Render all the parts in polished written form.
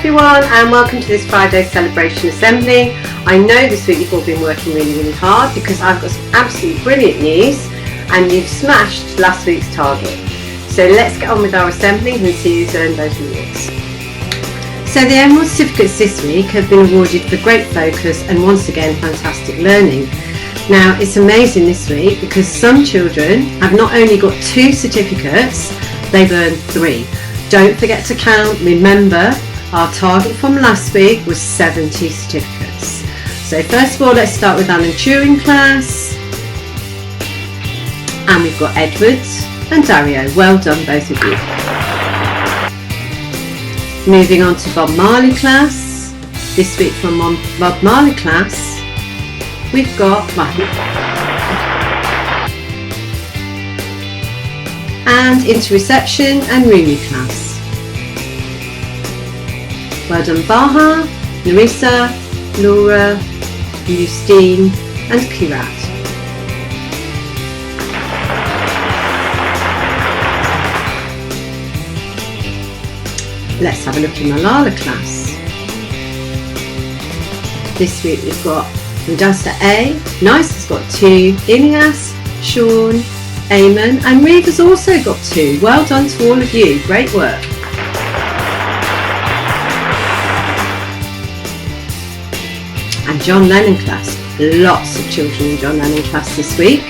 everyone, and welcome to this Friday celebration assembly. I know this week you've all been working really hard because I've got some absolutely brilliant news and you've smashed last week's target. So let's get on with our assembly and see who's earned those rewards. So the Emerald certificates this week have been awarded for great focus and once again fantastic learning. Now it's amazing this week because some children have not only got 2 certificates, they've earned 3. Don't forget to count. Remember, our target from last week was 70 certificates. So first of all, let's start with Alan Turing class. And we've got Edward and Dario. Well done, both of you. Moving on to Bob Marley class. This week from Bob Marley class, we've got and into reception and Rumi class. Well done Baha, Larissa, Laura, Justine and Kirat. Let's have a look in Malala class. This week we've got Mudasta A, Nice has got 2, Ilias, Sean, Eamon and Reeve has also got 2. Well done to all of you, great work. And John Lennon class, lots of children in John Lennon class this week.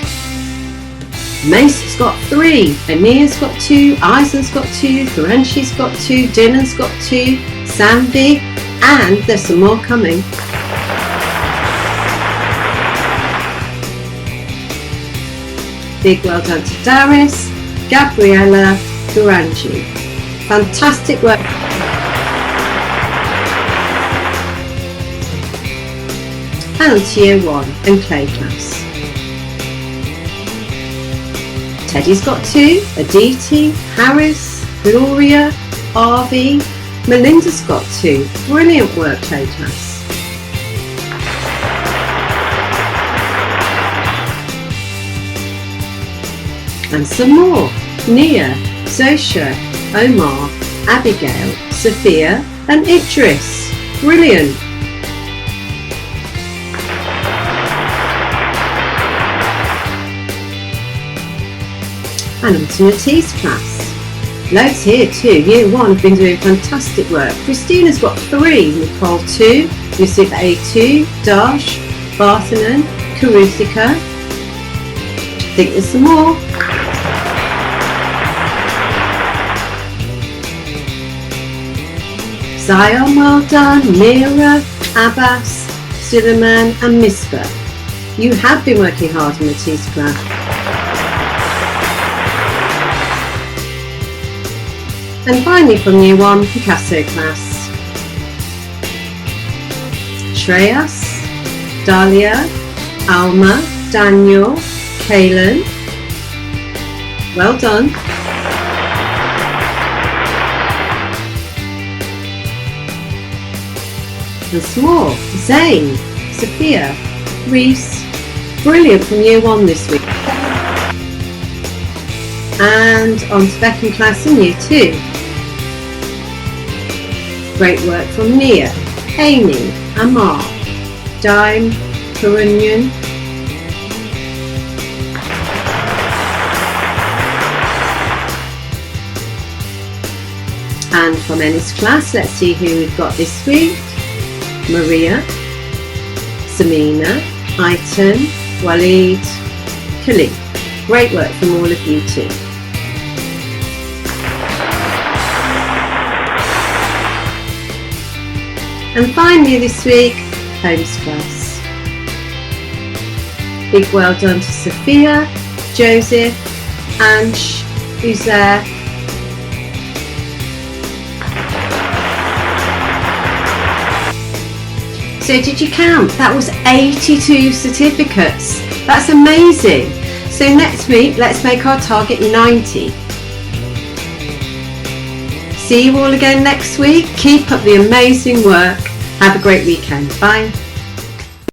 Mace has got 3, Ania's got 2, Aizen's got 2, Ferenci's got 2, Dylan's got 2, Sanvi, and there's some more coming. Big well done to Darius, Gabriella, Durangi. Fantastic work. And on to Year 1 and Clay class. Teddy's got 2, Aditi, Harris, Gloria, Arvi, Melinda's got 2. Brilliant work, Clay class. And some more. Nia, Zosha, Omar, Abigail, Sophia and Idris. Brilliant. And on to Matisse class. Loads here too. Year 1 have been doing fantastic work. Christina's got 3, Nicole 2, Yusuf A2, Dash, Barthanan, Karuthika. I think there's some more. Zion, well done, Mira, Abbas, Suleiman and Misbah. You have been working hard in Matisse class. And finally from Year 1, Picasso class. Shreyas, Dahlia, Alma, Daniel, Kaylin. Well done. And some more. Zane, Sophia, Reese. Brilliant from Year 1 this week. And on to Beckham class in Year 2. Great work from Nia, Amy, Amar, Dime, Karunyan. And from Ennis class, let's see who we've got this week. Maria, Samina, Aitan, Waleed, Khalid. Great work from all of you too. And finally this week, Holmes class. Big well done to Sophia, Joseph, Ansh, Uzair. So did you count? That was 82 certificates. That's amazing. So next week, let's make our target 90. See you all again next week. Keep up the amazing work. Have a great weekend. Bye.